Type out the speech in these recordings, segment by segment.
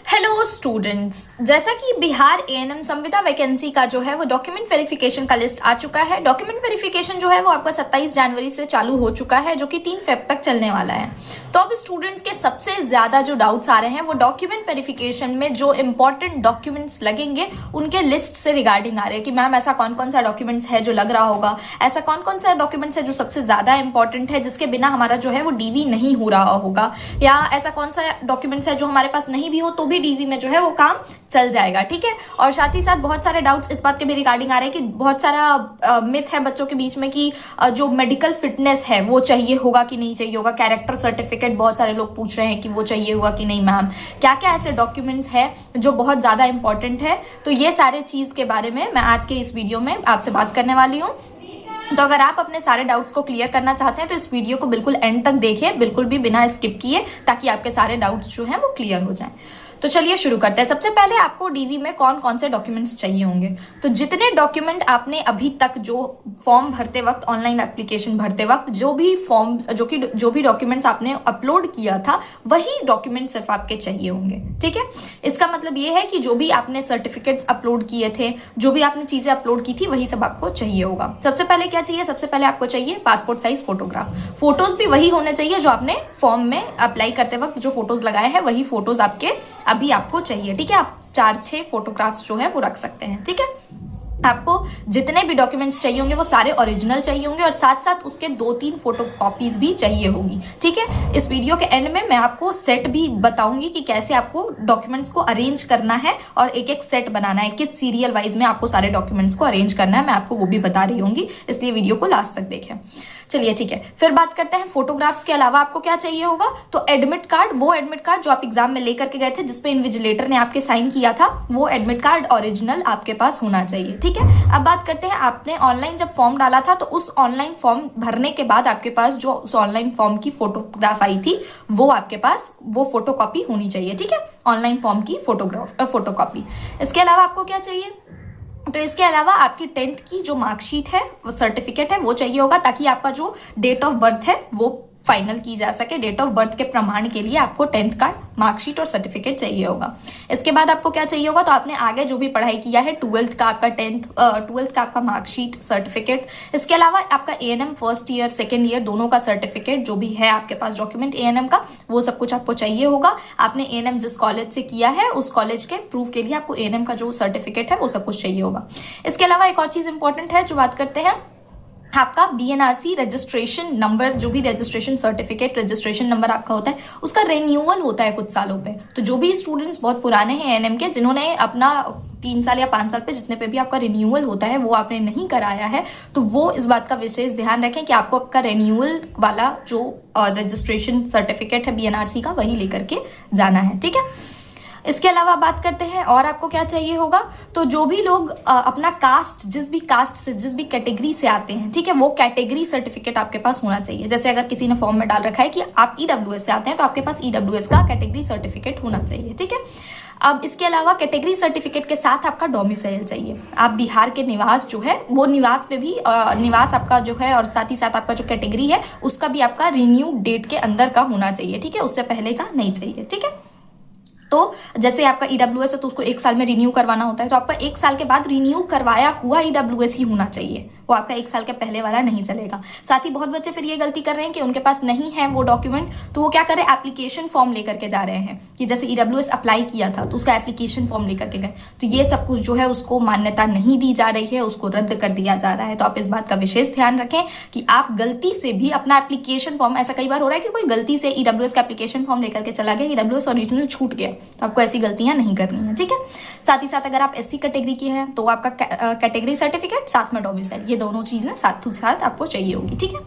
Hello students, जैसा कि Bihar ANM संविदा वैकेंसी का जो है वो डॉक्यूमेंट वेरिफिकेशन का लिस्ट आ चुका है। डॉक्यूमेंट वेरिफिकेशन जो है वो आपका 27 जनवरी से चालू हो चुका है, जो कि 3 फेब तक चलने वाला है। तो अब स्टूडेंट्स के सबसे ज्यादा जो डाउट्स आ रहे हैं वो डॉक्यूमेंट वेरिफिकेशन में जो इंपॉर्टेंट डॉक्यूमेंट्स लगेंगे उनके लिस्ट से रिगार्डिंग आ रहे हैं कि मैम ऐसा कौन कौन सा डॉक्यूमेंट्स है जो लग रहा होगा, ऐसा कौन कौन सा डॉक्यूमेंट्स है जो सबसे ज्यादा इंपॉर्टेंट है जिसके बिना हमारा जो है वो डीवी नहीं हो रहा होगा, या ऐसा कौन सा डॉक्यूमेंट्स है जो हमारे पास नहीं भी हो तो भी डीवी में जो है वो काम चल जाएगा। ठीक है। और साथ ही साथ बहुत सारे डाउट्स इस बात के भी रिगार्डिंग आ रहे हैं कि बहुत सारा मिथ है बच्चों के बीच में कि जो मेडिकल फिटनेस है वो चाहिए होगा कि नहीं चाहिए होगा, कैरेक्टर सर्टिफिकेट बहुत सारे लोग पूछ रहे हैं कि वो चाहिए होगा कि नहीं मैम, क्या क्या ऐसे डॉक्यूमेंट्स है जो बहुत ज्यादा इंपॉर्टेंट है। तो ये सारे चीज के बारे में मैं आज के इस वीडियो में आपसे बात करने वाली हूँ। तो अगर आप अपने सारे डाउट्स को क्लियर करना चाहते हैं तो इस वीडियो को बिल्कुल एंड तक देखें, बिल्कुल भी बिना स्किप किए, ताकि आपके सारे डाउट्स जो हैं वो क्लियर हो जाएं। तो चलिए शुरू करते हैं। सबसे पहले आपको डीवी में कौन कौन से डॉक्यूमेंट्स चाहिए होंगे। तो जितने डॉक्यूमेंट आपने अभी तक जो फॉर्म भरते वक्त, ऑनलाइन एप्लीकेशन भरते वक्त जो भी डॉक्यूमेंट्स आपने अपलोड किया था वही डॉक्यूमेंट सिर्फ आपके चाहिए होंगे। ठीक है। इसका मतलब ये है कि जो भी आपने सर्टिफिकेट्स अपलोड किए थे, जो भी आपने चीजें अपलोड की थी, वही सब आपको चाहिए होगा। सबसे पहले क्या चाहिए? सबसे पहले आपको चाहिए पासपोर्ट साइज फोटोग्राफ। फोटोज भी वही होने चाहिए जो आपने फॉर्म में अप्लाई करते वक्त जो फोटोज लगाए हैं, वही फोटोज आपके अभी आपको चाहिए। ठीक है। आप 4-6 फोटोग्राफ्स जो है वो रख सकते हैं। ठीक है। आपको जितने भी डॉक्यूमेंट्स चाहिए होंगे वो सारे ओरिजिनल चाहिए होंगे और साथ साथ उसके 2-3 फोटो कॉपीज भी चाहिए होगी। ठीक है। इस वीडियो के एंड में मैं आपको सेट भी बताऊंगी कि कैसे आपको डॉक्यूमेंट्स को अरेंज करना है और एक एक सेट बनाना है, किस सीरियल वाइज में आपको सारे डॉक्यूमेंट्स को अरेंज करना है, मैं आपको वो भी बता रही होंगी, इसलिए वीडियो को लास्ट तक देखें। चलिए ठीक है। फिर बात करते हैं फोटोग्राफ्स के अलावा आपको क्या चाहिए होगा। तो एडमिट कार्ड, वो एडमिट कार्ड जो आप एग्जाम में लेकर के गए थे, जिसपे इन्विजिलेटर ने आपके साइन किया था, वो एडमिट कार्ड ओरिजिनल आपके पास होना चाहिए। ठीक है। अब बात करते हैं, आपने ऑनलाइन जब फॉर्म डाला था तो उस ऑनलाइन फॉर्म भरने के बाद आपके पास जो उस ऑनलाइन फॉर्म की फोटोग्राफ आई थी वो आपके पास वो फोटोकॉपी होनी चाहिए। ठीक है। ऑनलाइन फॉर्म की फोटोकॉपी। इसके अलावा आपको क्या चाहिए? तो इसके अलावा आपकी 10th की जो मार्कशीट है, वो सर्टिफिकेट है, वो चाहिए होगा, ताकि आपका जो डेट ऑफ बर्थ है वो फाइनल की जा सके। डेट ऑफ बर्थ के प्रमाण के लिए आपको 10th का मार्कशीट और सर्टिफिकेट चाहिए होगा। इसके बाद आपको क्या चाहिए होगा? तो आपने आगे जो भी पढ़ाई किया है, 12th का आपका 12th का आपका मार्कशीट, सर्टिफिकेट। इसके अलावा आपका ANM first year, second year दोनों का सर्टिफिकेट जो भी है आपके पास डॉक्यूमेंट एएनएम का, वो सब कुछ आपको चाहिए होगा। आपने एएनएम जिस कॉलेज से किया है उस कॉलेज के प्रूफ के लिए आपको एएनएम का जो सर्टिफिकेट है वो सब कुछ चाहिए होगा। इसके अलावा एक और चीज इंपॉर्टेंट है जो बात करते हैं, आपका बीएनआरसी रजिस्ट्रेशन नंबर, जो भी रजिस्ट्रेशन सर्टिफिकेट रजिस्ट्रेशन नंबर आपका होता है, उसका रिन्यूअल होता है कुछ सालों पे। तो जो भी स्टूडेंट्स बहुत पुराने हैं एएनएम के, जिन्होंने अपना 3 साल या 5 साल पे जितने पे भी आपका रिन्यूअल होता है वो आपने नहीं कराया है, तो वो इस बात का विशेष ध्यान रखें कि आपको आपका रिन्यूअल वाला जो रजिस्ट्रेशन सर्टिफिकेट है बीएनआरसी का, वही लेकर के जाना है। ठीक है। इसके अलावा बात करते हैं और आपको क्या चाहिए होगा। तो जो भी लोग अपना कास्ट, जिस भी कास्ट से, जिस भी कैटेगरी से आते हैं, ठीक है, वो कैटेगरी सर्टिफिकेट आपके पास होना चाहिए। जैसे अगर किसी ने फॉर्म में डाल रखा है कि आप ईडब्ल्यूएस से आते हैं तो आपके पास ईडब्ल्यूएस का कैटेगरी सर्टिफिकेट होना चाहिए। ठीक है। अब इसके अलावा कैटेगरी सर्टिफिकेट के साथ आपका डोमिसाइल चाहिए। आप बिहार के निवास जो है वो निवास पे भी निवास आपका जो है, और साथ ही साथ आपका जो कैटेगरी है उसका भी आपका रिन्यू डेट के अंदर का होना चाहिए। ठीक है। उससे पहले का नहीं चाहिए। ठीक है। तो जैसे आपका ईडब्ल्यूएस है तो उसको 1 साल में रिन्यू करवाना होता है, तो आपका 1 साल के बाद रिन्यू करवाया हुआ ईडब्ल्यूएस ही होना चाहिए, वो आपका 1 साल के पहले वाला नहीं चलेगा। साथ ही बहुत बच्चे फिर ये गलती कर रहे हैं कि उनके पास नहीं है वो डॉक्यूमेंट, तो वो क्या करें, एप्लीकेशन फॉर्म लेकर के जा रहे हैं कि जैसे ईडब्ल्यूएस अप्लाई किया था तो उसका एप्लीकेशन फॉर्म लेकर के गए, तो ये सब कुछ जो है उसको मान्यता नहीं दी जा रही है, उसको रद्द कर दिया जा रहा है। तो आप इस बात का विशेष ध्यान रखें कि आप गलती से भी अपना एप्लीकेशन फॉर्म, ऐसा कई बार हो रहा है कि कोई गलती से ईडब्ल्यूएस का एप्लीकेशन फॉर्म लेकर के चला गया, ईडब्ल्यूएस ओरिजिनल छूट गया, तो आपको ऐसी गलतियां नहीं करनी है। ठीक है। साथ ही साथ अगर आप एससी कैटेगरी की है तो आपका कैटेगरी सर्टिफिकेट, साथ में डोमिसाइल, ये दोनों चीजें साथ साथ आपको चाहिए होगी। ठीक है।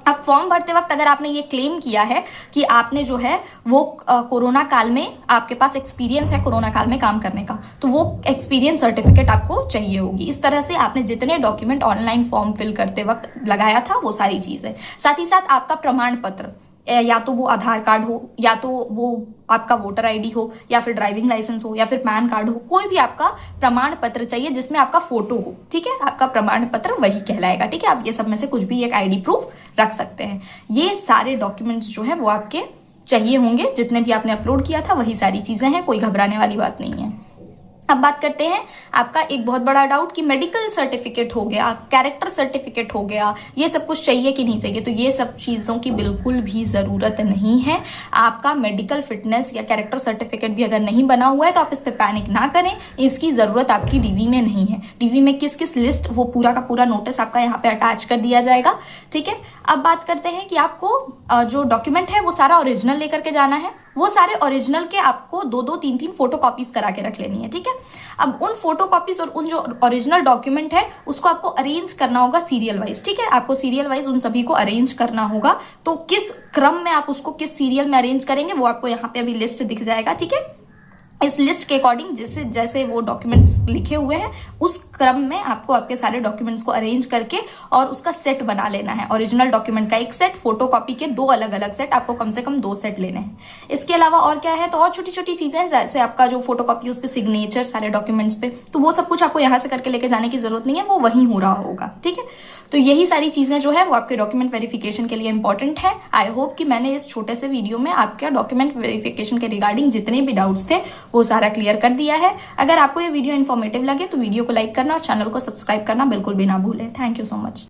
अब फॉर्म भरते वक्त अगर आपने ये क्लेम किया है कि आपने जो है वो कोरोना काल में आपके पास एक्सपीरियंस है कोरोना काल में काम करने का, तो वो एक्सपीरियंस सर्टिफिकेट आपको चाहिए होगी। इस तरह से आपने जितने डॉक्यूमेंट ऑनलाइन फॉर्म फिल करते वक्त लगाया था वो सारी चीजें, साथ ही साथ आपका प्रमाण पत्र, या तो वो आधार कार्ड हो, या तो वो आपका वोटर आईडी हो, या फिर ड्राइविंग लाइसेंस हो, या फिर पैन कार्ड हो, कोई भी आपका प्रमाण पत्र चाहिए जिसमें आपका फोटो हो। ठीक है। आपका प्रमाण पत्र वही कहलाएगा। ठीक है। आप ये सब में से कुछ भी एक आईडी प्रूफ रख सकते हैं। ये सारे डॉक्यूमेंट्स जो है वो आपके चाहिए होंगे, जितने भी आपने अपलोड किया था वही सारी चीजें हैं, कोई घबराने वाली बात नहीं है। अब बात करते हैं आपका एक बहुत बड़ा डाउट कि मेडिकल सर्टिफिकेट हो गया, कैरेक्टर सर्टिफिकेट हो गया, ये सब कुछ चाहिए कि नहीं चाहिए। तो ये सब चीज़ों की बिल्कुल भी ज़रूरत नहीं है। आपका मेडिकल फिटनेस या कैरेक्टर सर्टिफिकेट भी अगर नहीं बना हुआ है तो आप इस पर पैनिक ना करें, इसकी ज़रूरत आपकी डीवी में नहीं है। डीवी में किस किस लिस्ट, वो पूरा का पूरा नोटिस आपका यहाँ पे अटैच कर दिया जाएगा, ठीक है। अब बात करते हैं कि आपको जो डॉक्यूमेंट है वो सारा ओरिजिनल लेकर के जाना है। वो सारे ओरिजिनल के आपको 2-2, 3-3 फोटो कॉपीज करा के रख लेनी है, ठीक है। अब उन फोटो कॉपीज और उन जो ओरिजिनल डॉक्यूमेंट है उसको आपको अरेंज करना होगा सीरियल वाइज, ठीक है। आपको सीरियल वाइज उन सभी को अरेंज करना होगा। तो किस क्रम में आप उसको किस सीरियल में अरेंज करेंगे वो आपको यहाँ पे अभी लिस्ट दिख जाएगा, ठीक है। इस लिस्ट के अकॉर्डिंग जैसे जैसे वो डॉक्यूमेंट्स लिखे हुए हैं उस क्रम में आपको आपके सारे डॉक्यूमेंट्स को अरेंज करके और उसका सेट बना लेना है। ओरिजिनल डॉक्यूमेंट का एक सेट, फोटोकॉपी के 2 अलग अलग सेट, आपको कम से कम 2 सेट लेने हैं। इसके अलावा और क्या है, तो और छोटी छोटी चीजें जैसे आपका जो फोटोकॉपी उस पर सिग्नेचर सारे डॉक्यूमेंट्स पे, तो वो सब कुछ आपको यहाँ से करके लेके जाने की जरूरत नहीं है, वो वहीं हो रहा होगा, ठीक है। तो यही सारी चीजें जो है वो आपके डॉक्यूमेंट वेरिफिकेशन के लिए इंपॉर्टेंट है। आई होप कि मैंने इस छोटे से वीडियो में आपका डॉक्यूमेंट वेरिफिकेशन के रिगार्डिंग जितने भी डाउट्स थे वो सारा क्लियर कर दिया है। अगर आपको ये वीडियो इन्फॉर्मेटिव लगे तो वीडियो को लाइक करना और चैनल को सब्सक्राइब करना बिल्कुल भी ना भूलें। Thank you so much.